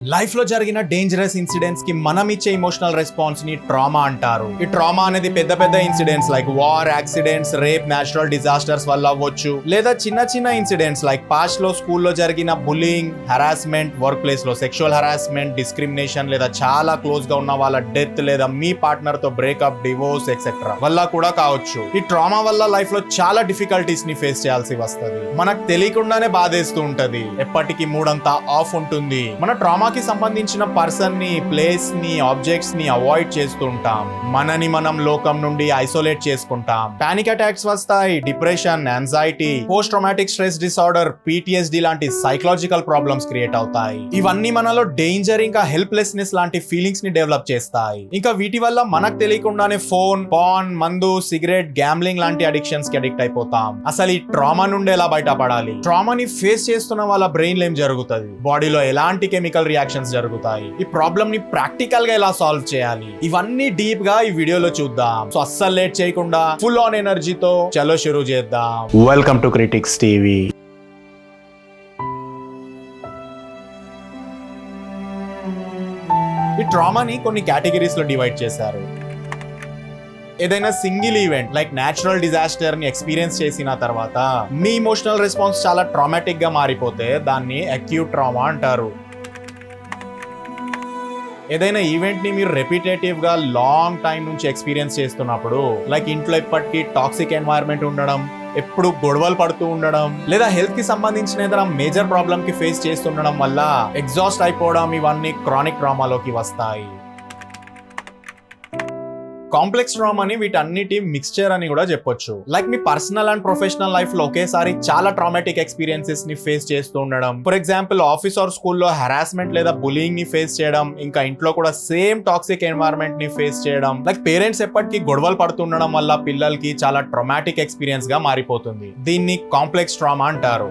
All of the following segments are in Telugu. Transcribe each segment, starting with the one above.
లైఫ్ లో జరిగిన డేంజరస్ ఇన్సిడెంట్స్ కి మనం ఇచ్చే ఇమోషనల్ రెస్పాన్స్ ని ట్రామా అంటారు. ఈ ట్రామా అనేది పెద్ద పెద్ద incidents like war, accidents, rape, natural disasters వల్ల అవ్వచ్చు, లేదా చిన్న చిన్న ఇన్సిడెంట్స్ లైక్ పాస్ట్ లో స్కూల్లో జరిగిన బుల్లింగ్, హరాస్మెంట్, వర్క్ ప్లేస్ లో సెక్షువల్ హరాస్మెంట్, డిస్క్రిమినేషన్, లేదా చాలా క్లోజ్ గా ఉన్న వాళ్ళ డెత్, లేదా మీ పార్ట్నర్ తో బ్రేకప్, డివోర్స్ ఎక్సెట్రా వల్ల కూడా కావచ్చు. ఈ ట్రామా వల్ల లైఫ్ లో చాలా డిఫికల్టీస్ ని ఫేస్ చేయాల్సి వస్తుంది. మనకు తెలియకుండానే బాధేస్తూ ఉంటది, ఎప్పటికీ మూడంతా ఆఫ్ ఉంటుంది. మన ట్రామా కి సంబంధించిన పర్సన్ ని, ప్లేస్ ని, ఆబ్జెక్ట్స్ ని అవాయిడ్ చేస్తూ ఉంటాం. మనని మనం లోకం నుండి ఐసోలేట్ చేసుకుంటాం. పానిక్ అటాక్స్ వస్తాయి, depression, anxiety, post traumatic stress disorder, PTSD లాంటి సైకలాజికల్ ప్రాబ్లమ్స్ క్రియేట్ అవుతాయి. ఇవన్నీ మనలో డేంజర్ ఇంకా హెల్ప్లెస్నెస్ లాంటి ఫీలింగ్స్ ని డెవలప్ చేస్తాయి. ఇంకా వీటి వల్ల మనకు తెలియకుండానే ఫోన్, పాన్, మందు, సిగరెట్, గ్యాంబ్లింగ్ లాంటి అడిక్షన్స్ కి అడిక్ట్ అయిపోతాం. అసలు ఈ ట్రామా నుండి ఎలా బయటపడాలి? ట్రామాని ఫేస్ చేస్తున్న వాళ్ళ బ్రెయిన్ లో ఏం జరుగుతుంది? బాడీలో ఎలాంటి కెమికల్ రియాక్షన్స్ జరుగుతాయి? ఈ ప్రాబ్లమ్ ని ప్రాక్టికల్ గా ఎలా సాల్వ్ చేయాలి? ఇవన్నీ డీప్ గా ఈ వీడియోలో చూద్దాం. సో అస్సలు లేట్ చేయకుండా ఫుల్ ఆన్ ఎనర్జీతో చలో షురూ చేద్దాం. Welcome to critics TV. ఈ ట్రామాని కొన్ని కేటగిరీస్ లో డివైడ్ చేశారు. ఏదైనా single event like natural disaster ని ఎక్స్పీరియన్స్ చేసిన తర్వాత మీ ఇమోషనల్ రెస్పాన్స్ చాలా ట్రామాటిక్ గా మారిపోతే దాన్ని అక్యూట్ ట్రామా అంటారు. ఏదైనా ఈవెంట్ ని మీరు రెపిటేటివ్ గా లాంగ్ టైం నుంచి ఎక్స్పీరియన్స్ చేస్తున్నప్పుడు, లైక్ ఇంట్లో ఇప్పటికీ టాక్సిక్ ఎన్వైరన్మెంట్ ఉండడం, ఎప్పుడు గొడవలు పడుతూ ఉండడం, లేదా హెల్త్ కి సంబంధించిన ఏదైనా మేజర్ ప్రాబ్లమ్ కి ఫేస్ చేస్తుండడం వల్ల ఎగ్జాస్ట్ అయిపోవడం, ఇవన్నీ క్రానిక్ ట్రామాలోకి వస్తాయి. కాంప్లెక్స్ ట్రామాని వీటన్నిటి మిక్స్చర్ అని కూడా చెప్పొచ్చు. Like me personal and professional life లో ఒకేసారి చాలా ట్రామాటిక్ ఎక్స్పీరియన్సెస్ ని ఫేస్ చేస్తూ ఉండడం. ఫర్ ఎగ్జాంపుల్ ఆఫీస్ ఆర్ స్కూల్లో హరాస్మెంట్ లేదా బులింగ్ ని ఫేస్ చేయడం, ఇంకా ఇంట్లో కూడా సేమ్ టాక్సిక్ ఎన్వైరన్మెంట్ ని ఫేస్ చేయడం. లైక్ పేరెంట్స్ ఎప్పటికీ గొడవలు పడుతుండడం వల్ల పిల్లలకి చాలా ట్రామాటిక్ ఎక్స్పీరియన్స్ గా మారిపోతుంది. దీన్ని కాంప్లెక్స్ ట్రామా అంటారు.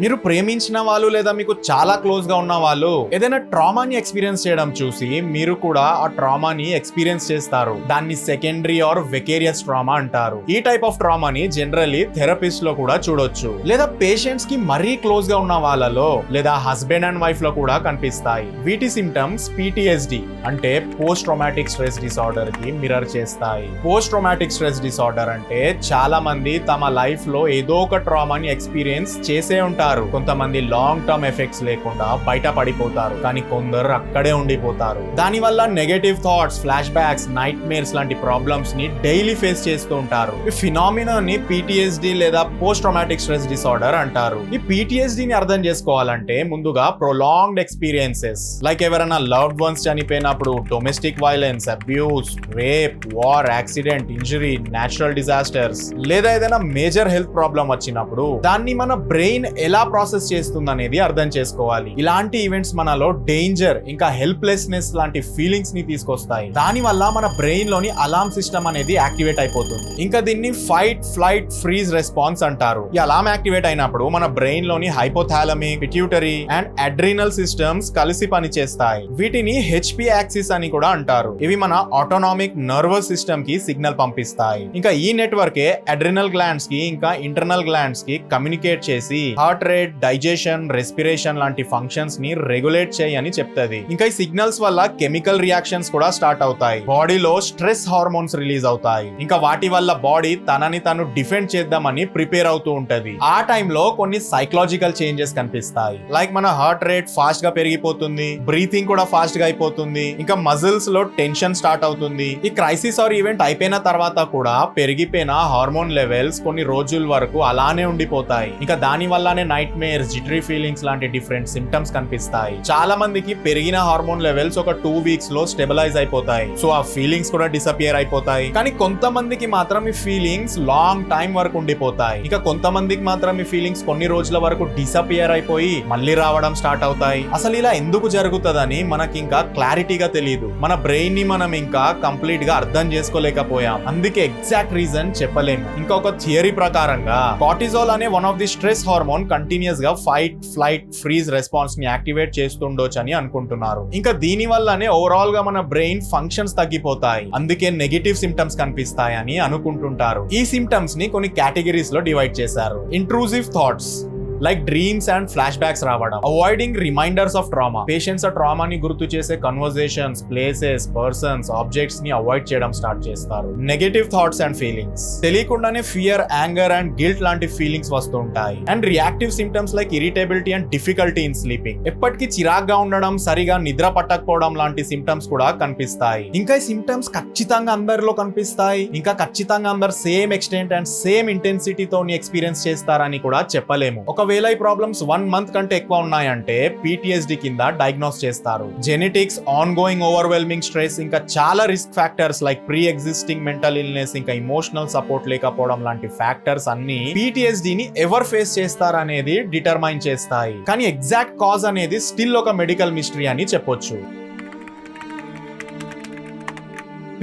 మీరు ప్రేమించిన వాళ్ళు లేదా మీకు చాలా క్లోజ్ గా ఉన్న వాళ్ళు ఏదైనా ట్రామాని ఎక్స్పీరియన్స్ చేయడం చూసి మీరు కూడా ఆ ట్రామాని ఎక్స్పీరియన్స్ చేస్తారు. దాన్ని సెకండరీ ఆర్ వెకేరియస్ ట్రామా అంటారు. ఈ టైప్ ఆఫ్ ట్రామాని జనరల్లీ థెరపిస్ట్ లో కూడా చూడొచ్చు, లేదా పేషెంట్స్ కి మరీ క్లోజ్ గా ఉన్న వాళ్ళలో లేదా హస్బెండ్ అండ్ వైఫ్ లో కూడా కనిపిస్తాయి. వీటి సిమ్టమ్స్ PTSD అంటే పోస్ట్ ట్రామాటిక్ స్ట్రెస్ డిసార్డర్ కి మిర్రర్ చేస్తాయి. పోస్ట్ ట్రామాటిక్ స్ట్రెస్ డిసార్డర్ అంటే చాలా మంది తమ లైఫ్ లో ఏదో ఒక ట్రామాని ఎక్స్పీరియన్స్ చేసే ఉంటారు. కొంతమంది లాంగ్ టర్మ్ ఎఫెక్ట్స్ లేకుండా బయట పడిపోతారు, కానీ కొందరు అక్కడే ఉండిపోతారు. దాని వల్ల negative thoughts, flash backs, night mares లాంటి ప్రాబ్లమ్స్ ని డైలీ ఫేస్ చేస్తూ ఉంటారు. ఈ ఫినామినా ని PTSD లేదా పోస్ట్ ట్రామాటిక్ స్ట్రెస్ డిసార్డర్ అంటారు. ఈ PTSD ని అర్థం చేసుకోవాలంటే ముందుగా ప్రొలాంగ్డ్ ఎక్స్పీరియన్సెస్ లైక్ ఎవరైనా లవ్డ్ వన్స్ చనిపోయినప్పుడు, domestic violence, abuse, rape, war, accident, injury, natural disasters, లేదా ఏదైనా మేజర్ హెల్త్ ప్రాబ్లం వచ్చినప్పుడు దాన్ని మన బ్రెయిన్ ఎలా ప్రాసెస్ చేస్తుంది అనేది అర్థం చేసుకోవాలి. ఇలాంటి ఈవెంట్స్ మనలో డేంజర్ ఇంకా హెల్ప్లెస్నెస్ లాంటి ఫీలింగ్స్ ని తీసుకొస్తాయి. దాని వల్ల మన బ్రెయిన్ లోని అలారం సిస్టమ్ అనేది యాక్టివేట్ అయిపోతుంది. ఇంకా దీన్ని ఫైట్, ఫ్లైట్, ఫ్రీజ్ రెస్పాన్స్ అంటారు. ఈ అలారం యాక్టివేట్ అయినప్పుడు మన బ్రెయిన్ లోని hypothalamic, pituitary and adrenal systems కలిసి పనిచేస్తాయి. వీటిని HP యాక్సిస్ అని కూడా అంటారు. ఇవి మన ఆటోనామిక్ నర్వస్ సిస్టమ్ కి సిగ్నల్ పంపిస్తాయి. ఇంకా ఈ నెట్వర్కే అడ్రినల్ గ్లాండ్స్ కి ఇంకా ఇంటర్నల్ గ్లాండ్స్ కి కమ్యూనికేట్ చేసి హార్ట్ రేట్, డైజెషన్, రెస్పిరేషన్ లాంటి ఫంక్షన్స్ ని రెగ్యులేట్ చేయని చెప్తది. ఇంకా ఈ సిగ్నల్స్ వల్ల కెమికల్ రియాక్షన్స్ కూడా స్టార్ట్ అవుతాయి. బాడీలో స్ట్రెస్ హార్మోన్స్ రిలీజ్ అవుతాయి. ఇంకా వాటి వల్ల బాడీ తనని తను డిఫెండ్ చేద్దామని ప్రిపేర్ అవుతూ ఉంటది. ఆ టైంలో కొన్ని సైకలాజికల్ చేంజెస్ కనిపిస్తాయి. లైక్ మన హార్ట్ రేట్ ఫాస్ట్ గా పెరిగిపోతుంది, బ్రీతింగ్ కూడా ఫాస్ట్ గా అయిపోతుంది, ఇంకా మజిల్స్ లో టెన్షన్ స్టార్ట్ అవుతుంది. ఈ క్రైసిస్ ఆర్ ఈవెంట్ అయిపోయిన తర్వాత కూడా పెరిగిపోయిన హార్మోన్ లెవెల్స్ కొన్ని రోజుల వరకు అలానే ఉండిపోతాయి. ఇంకా దాని వల్లనే నైట్ మేర్స్, జిటరీ ఫీలింగ్స్ లాంటి డిఫరెంట్ సిమ్టమ్స్ కనిపిస్తాయి. చాలా మందికి పెరిగిన హార్మోన్ లెవెల్స్ ఒక 2 వీక్స్ లో స్టెబిలైజ్ అయిపోతాయి. సో ఆ ఫీలింగ్స్ కూడా డిసపియర్ అయిపోతాయి. కానీ కొంతమందికి మాత్రం ఈ ఫీలింగ్స్ లాంగ్ టైం వరకు ఉండిపోతాయి. ఇంకా కొంతమందికి మాత్రం ఈ ఫీలింగ్స్ కొన్ని రోజుల వరకు డిసపియర్ అయిపోయి మళ్ళీ రావడం స్టార్ట్ అవుతాయి. అసలు ఇలా ఎందుకు జరుగుతుందని మనకి ఇంకా క్లారిటీగా తెలియదు. మన బ్రెయిన్ ని మనం ఇంకా కంప్లీట్ గా అర్థం చేసుకోలేకపోయాం. అందుకే ఎగ్జాక్ట్ రీజన్ చెప్పలేము. ఇంకొక థియరీ ప్రకారంగా కార్టిజోల్ అనే one of the stress hormone continuous గా ఫైట్, ఫ్లైట్, ఫ్రీజ్ రెస్పాన్స్ ని యాక్టివేట్ చేస్తుండొచ్చు అని అనుకుంటున్నారు. ఇంకా దీని వల్లనే ఓవరాల్ గా మన బ్రెయిన్ ఫంక్షన్స్ తగ్గిపోతాయి. అందుకే నెగటివ్ సిమ్టమ్స్ కనిపిస్తాయని అనుకుంటుంటారు. ఈ సిమ్టమ్స్ ని కొన్ని కేటగిరీస్ లో డివైడ్ చేశారు. Intrusive thoughts like dreams and flashbacks రావడం. Avoiding reminders of trauma. Patients ఆ ట్రామాని గుర్తు చేసే కన్వర్జేషన్స్, ప్లేసెస్, పర్సన్స్, ఆబ్జెక్ట్స్ ని అవాయిడ్ చేయడం స్టార్ట్ చేస్తారు. Negative thoughts and feelings. తెలియకుండానే ఫియర్, యాంగర్ అండ్ గిల్ట్ లాంటి ఫీలింగ్స్ వస్తుంటాయి. And reactive symptoms like irritability and difficulty in sleeping. ఎప్పటికీ చిరాగ్గా ఉండడం, సరిగా నిద్ర పట్టకపోవడం లాంటి సిమ్టమ్స్ కూడా కనిపిస్తాయి. ఇంకా ఈ సిమ్టమ్స్ ఖచ్చితంగా అందరిలో కనిపిస్తాయి. ఇంకా ఖచ్చితంగా అందరు సేమ్ ఎక్స్టెంట్ అండ్ సేమ్ ఇంటెన్సిటీతో ఎక్స్పీరియన్స్ చేస్తారని కూడా చెప్పలేము. ఒకవేళ ఈ ప్రాబ్లమ్స్ 1 month కంటే ఎక్కువ ఉన్నాయంటే PTSD కింద డయాగ్నోస్ చేస్తారు. Genetics, on going overwhelming stress, ఇంకా చాలా risk factors like pre existing mental illness, ఇంకా ఇమోషనల్ సపోర్ట్ లేకపోవడం లాంటి ఫ్యాక్టర్స్ అన్ని PTSD ని ఎవరు ఫేస్ చేస్తారనేది డిటర్మైన్ చేస్తాయి. కానీ ఎగ్జాక్ట్ కాజ్ అనేది స్టిల్ ఒక మెడికల్ మిస్టరీ అని చెప్పొచ్చు.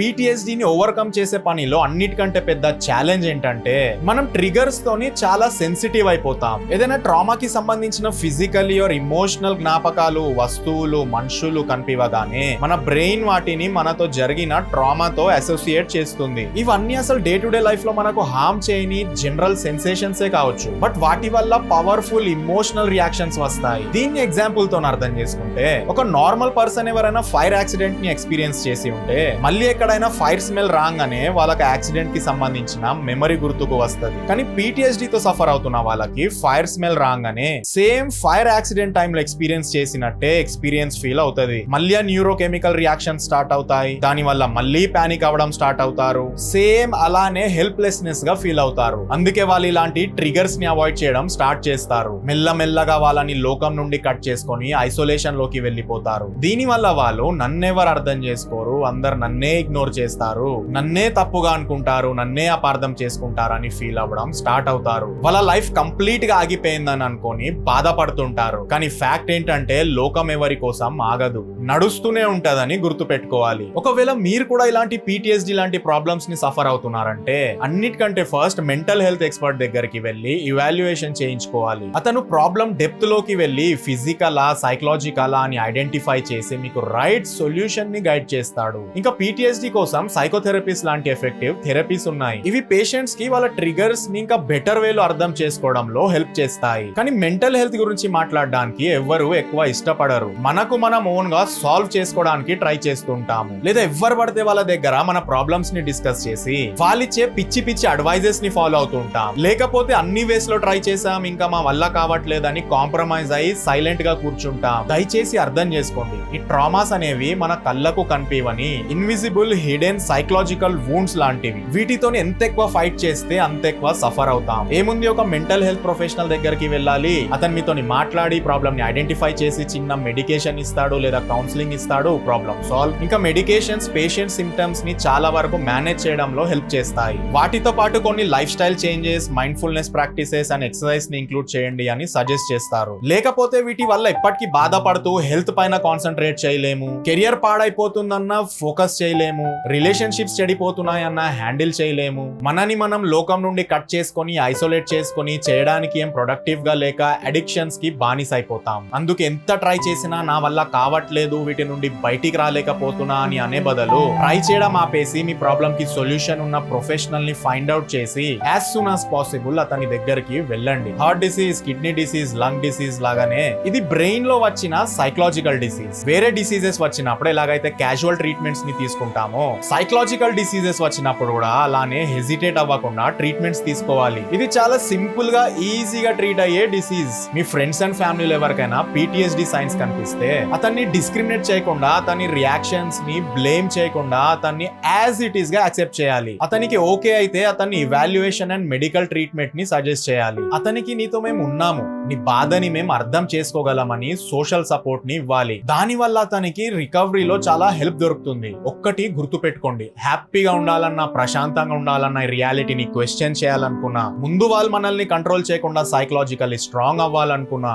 PTSD ని ఓవర్కమ్ చేసే పనిలో అన్నిటికంటే పెద్ద ఛాలెంజ్ ఏంటంటే మనం ట్రిగర్స్ తోని చాలా సెన్సిటివ్ అయిపోతాం. ఏదైనా ట్రామాకి సంబంధించిన ఫిజికల్లీ ఆర్ ఇమోషనల్ జ్ఞాపకాలు, వస్తువులు, మనుషులు కనిపివగానే మన బ్రెయిన్ వాటిని మనతో జరిగిన ట్రామాతో అసోసియేట్ చేస్తుంది. ఇవన్నీ అసలు డే టు డే లైఫ్ లో మనకు హార్మ్ చేయని జనరల్ సెన్సేషన్సే కావచ్చు, బట్ వాటి వల్ల పవర్ఫుల్ ఇమోషనల్ రియాక్షన్స్ వస్తాయి. దీన్ని ఎగ్జాంపుల్ తో అర్థం చేసుకుంటే, ఒక నార్మల్ పర్సన్ ఎవరైనా ఫైర్ యాక్సిడెంట్ ని ఎక్స్పీరియన్స్ చేసి ఉంటే మళ్ళీ ఎక్కడైనా ఫైర్ స్మెల్ రాగానే వాళ్ళకి యాక్సిడెంట్ కి సంబంధించిన మెమరీ గుర్తుకు వస్తుంది. కానీ PTSD తో సఫర్ అవుతున్న వాళ్ళకి ఫైర్ స్మెల్ రాగానే సేమ్ ఫైర్ యాక్సిడెంట్ టైమ్ లో ఎక్స్పీరియన్స్ చేసినట్టే ఎక్స్పీరియన్స్ ఫీల్ అవుతుంది. మళ్ళీ న్యూరో కెమికల్ రియాక్షన్ స్టార్ట్ అవుతాయి. దాని వల్ల మళ్ళీ పానిక్ అవ్వడం స్టార్ట్ అవుతారు. సేమ్ అలానే హెల్ప్లెస్నెస్ గా ఫీల్ అవుతారు. అందుకే వాళ్ళు ఇలాంటి ట్రిగర్స్ ని అవాయిడ్ చేయడం స్టార్ట్ చేస్తారు. మెల్లమెల్లగా వాళ్ళని లోకం నుండి కట్ చేసుకొని ఐసోలేషన్ లోకి వెళ్ళిపోతారు. దీని వల్ల వాళ్ళు నన్నెవరు అర్థం చేసుకోరు, అందరు నన్నే ఇగ్నోర్ చేస్తారు, నన్నే తప్పుగా అనుకుంటారు, నన్నే అపార్థం చేసుకుంటారు అని ఫీల్ అవ్వడం స్టార్ట్ అవుతారు. వాళ్ళ లైఫ్ కంప్లీట్ గా ఆగిపోయిందని అనుకొని బాధపడుతుంటారు. కానీ ఫ్యాక్ట్ ఏంటంటే లోకం ఎవరి కోసం ఆగదు, నడుస్తూనే ఉంటదని గుర్తు పెట్టుకోవాలి. ఒకవేళ మీరు కూడా ఇలాంటి PTSD లాంటి ప్రాబ్లమ్స్ ని సఫర్ అవుతున్నారంటే అన్నిటికంటే ఫస్ట్ మెంటల్ హెల్త్ ఎక్స్పర్ట్ దగ్గరికి వెళ్ళి ఇవాల్యుయేషన్ చేయించుకోవాలి. అతను ప్రాబ్లం డెప్త్ లోకి వెళ్ళి ఫిజికలా, సైకలాజికలా అని ఐడెంటిఫై చేసి మీకు రైట్ సొల్యూషన్ ని గైడ్ చేస్తాడు. ఇంకా PTSD కోసం సైకోథెరపీస్ లాంటి ఎఫెక్టివ్ థెరపీస్ ఉన్నాయి. ఇవి పేషెంట్స్ కి వాళ్ళ ట్రిగర్స్ ని ఇంకా బెటర్ వేలో అర్థం చేసుకోవడంలో హెల్ప్ చేస్తాయి. కానీ మెంటల్ హెల్త్ గురించి మాట్లాడడానికి ఎవ్వరు ఎక్కువ ఇష్టపడరు. మనకు మనం ఓన్ గా సాల్వ్ చేసుకోవడానికి ట్రై చేస్తుంటాము. లేదా ఎవ్వరు పడితే వాళ్ళ దగ్గర మన ప్రాబ్లమ్స్ ని డిస్కస్ చేసి వాళ్ళిచ్చే పిచ్చి పిచ్చి అడ్వైజెస్ ని ఫాలో అవుతుంటాం. లేకపోతే అన్ని వేస్ లో ట్రై చేసాం, ఇంకా మా వల్ల కావట్లేదని కాంప్రమైజ్ అయ్యి సైలెంట్ గా కూర్చుంటాం. దయచేసి అర్థం చేసుకోండి, ఈ ట్రామాస్ అనేవి మన కళ్ళకు కనిపివని ఇన్విజిబుల్ హిడెన్ సైకలాజికల్ వూండ్స్ లాంటివి. వీటితో ఎంత ఎక్కువ ఫైట్ చేస్తే అంత ఎక్కువ సఫర్ అవుతాం. ఏముంది, ఒక మెంటల్ హెల్త్ ప్రొఫెషనల్ దగ్గరికి వెళ్ళాలి, అతను మీతోని మాట్లాడి ప్రాబ్లమ్ ని ఐడెంటిఫై చేసి చిన్న మెడికేషన్ ఇస్తాడు లేదా కౌన్సిలింగ్ ఇస్తాడు, ప్రాబ్లమ్ సాల్వ్. ఇంకా మెడికేషన్స్ పేషెంట్ సిమ్టమ్స్ ని చాలా వరకు మేనేజ్ చేయడంలో హెల్ప్ చేస్తాయి. వాటితో పాటు కొన్ని life style changes, mindfulness practices and exercise ని ఇంక్లూడ్ చేయండి అని సజెస్ట్ చేస్తారు. లేకపోతే వీటి వల్ల ఎప్పటికీ బాధపడుతూ హెల్త్ పైన కాన్సన్ట్రేట్ చేయలేము, కెరియర్ పాడైపోతుందన్న ఫోకస్ చేయలేము, రిలేషన్షిప్స్ చెడిపోతున్నాయన్న హ్యాండిల్ చేయలేము, మనని మనం లోకం నుండి కట్ చేసుకొని ఐసోలేట్ చేసుకొని చేయడానికి ఏం ప్రొడక్టివ్ గా లేక అడిక్షన్స్ కి బానిస అయిపోతాం. అందుకే ఎంత ట్రై చేసినా నా వల్ల కావట్లేదు, వీటి నుండి బయటికి రాలేకపోతున్నా అని అనే బదులు ట్రై చేయడం ఆపేసి మీ ప్రాబ్లం కి సొల్యూషన్ ఉన్న ప్రొఫెషనల్ ని ఫైండ్ అవుట్ చేసి యాజ్ సూన్ యాజ్ పాసిబుల్ అతని దగ్గరికి వెళ్ళండి. Heart disease, kidney disease, lung disease లాగానే ఇది బ్రెయిన్ లో వచ్చిన సైకలాజికల్ డిసీజ్. వేరే డిసీజెస్ వచ్చినప్పుడు ఎలాగైతే క్యాజువల్ ట్రీట్మెంట్స్ ని తీసుకుంటామో, సైకలాజికల్ డిసీజెస్ వచ్చినప్పుడు కూడా అలానే హెజిటేట్ అవ్వకుండా ట్రీట్మెంట్స్ తీసుకోవాలి. ఇది చాలా సింపుల్ గా ఈజీగా ట్రీట్ అయ్యే డిసీజ్. మీ ఫ్రెండ్స్ అండ్ ఫ్యామిలీలో ఎవరికైనా PTSD సైన్స్ కనిపిస్తే అతన్ని డిస్క్రిమినేట్ చేయకుండా, అతని రియాక్షన్స్ ని బ్లేమ్ చేయకుండా అతన్ని యాజ్ ఇట్ ఈస్ గా యాక్సెప్ట్ చేయాలి. అతనికి ఓకే అయితే అతన్ని ఇవాల్యుయేషన్ అండ్ మెడికల్ ట్రీట్మెంట్ ని సజెస్ట్ చేయాలి. అతనికి నీతో మేము ఉన్నాము, నీ బాధని మేము అర్థం చేసుకోగలమని సోషల్ సపోర్ట్ ని ఇవ్వాలి. దాని వల్ల అతనికి రికవరీలో చాలా హెల్ప్ దొరుకుతుంది. ఒక్కటి గుర్తు పెట్టుకోండి, హ్యాపీగా ఉండాలన్నా, ప్రశాంతంగా ఉండాలన్నా, రియాలిటీని క్వశ్చన్ చేయాలనుకున్నా, ముందు వాళ్ళు మనల్ని కంట్రోల్ చేయకుండా సైకలాజికల్లీ స్ట్రాంగ్ అవ్వాలనుకున్నా,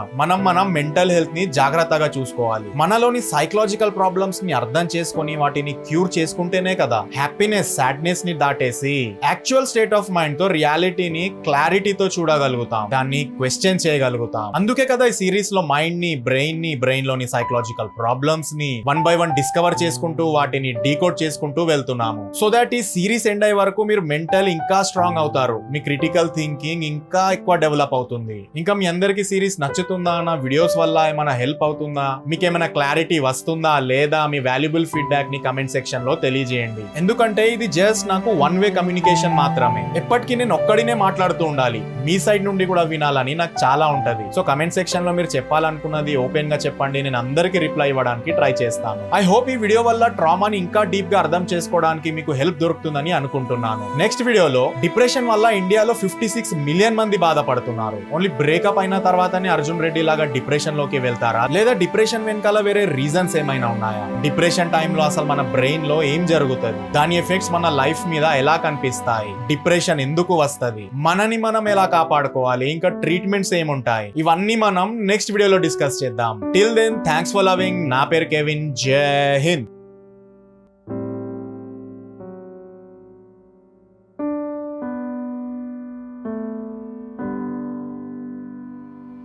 మనం మెంటల్ హెల్త్ ని జాగ్రత్తగా చూసుకోవాలి. మనలోని సైకలాజికల్ ప్రాబ్లమ్స్ ని అర్థం చేసుకొని వాటిని క్యూర్ చేసుకుంటేనే కదా హ్యాపీనెస్, సాడ్నెస్ ని దాటేసి యాక్చువల్ స్టేట్ ఆఫ్ మైండ్ తో రియాలిటీని క్లారిటీతో చూడగలుగుతాం, దాన్ని క్వశ్చన్ చేయగలుగుతాం. అందుకే కదా ఈ సిరీస్ లో మైండ్ ని, బ్రెయిన్ లోని సైకలాజికల్ ప్రాబ్లమ్స్ ని 1 by 1 డిస్కవర్ చేసుకుంటూ వాటిని డీకోడ్ చేసుకుంటూ చేసుకుంటూ వెళ్తున్నాము. సో దట్ ఈ సిరీస్ ఎండ్ అయ్యే వరకు మీరు మెంటల్ ఇంకా స్ట్రాంగ్ అవుతారు, మీ క్రిటికల్ థింకింగ్ ఇంకా ఎక్కువ డెవలప్ అవుతుంది. ఇంకా మీ అందరికి సిరీస్ నచ్చుతుందా, నా వీడియోస్ వల్ల ఏమైనా హెల్ప్ అవుతుందా, మీకు ఏమైనా క్లారిటీ వస్తుందా లేదా, మీ వాల్యుబుల్ ఫీడ్బ్యాక్ ని కమెంట్ సెక్షన్ లో తెలియజేయండి. ఎందుకంటే ఇది జస్ట్ నాకు వన్ వే కమ్యూనికేషన్ మాత్రమే. ఎప్పటికీ నేను ఒక్కడినే మాట్లాడుతూ ఉండాలి, మీ సైడ్ నుండి కూడా వినాలని నాకు చాలా ఉంటది. సో కమెంట్ సెక్షన్ లో మీరు చెప్పాలనుకున్నది ఓపెన్ గా చెప్పండి, నేను అందరికి రిప్లై ఇవ్వడానికి ట్రై చేస్తాను. ఐ హోప్ ఈ వీడియో వల్ల ట్రామాని ఇంకా డీప్ గా అర్థం చేసుకోవడానికి మీకు హెల్ప్ దొరుకుతుందని అనుకుంటున్నాను. నెక్స్ట్ వీడియోలో డిప్రెషన్ వల్ల ఇండియాలో 56 మిలియన్ మంది బాధపడుతున్నారు. ఓన్లీ బ్రేకప్ అయిన తర్వాతనే అర్జున్ రెడ్డి లాగా డిప్రెషన్ లోకి వెళ్తారా, లేదా డిప్రెషన్ వెనకాల వేరే రీజన్స్ ఏమైనా ఉన్నాయా? డిప్రెషన్ టైంలో అసలు మన బ్రెయిన్ లో ఏం జరుగుతుంది, దాని ఎఫెక్ట్స్ మన లైఫ్ మీద ఎలా కనిపిస్తాయి, డిప్రెషన్ ఎందుకు వస్తది, మనని మనం ఎలా కాపాడుకోవాలి, ఇంకా ట్రీట్మెంట్స్ ఏముంటాయి, ఇవన్నీ మనం నెక్స్ట్ వీడియోలో డిస్కస్ చేద్దాం. Till then thanks for loving. నా పేరు కెవిన్. జై హింద్.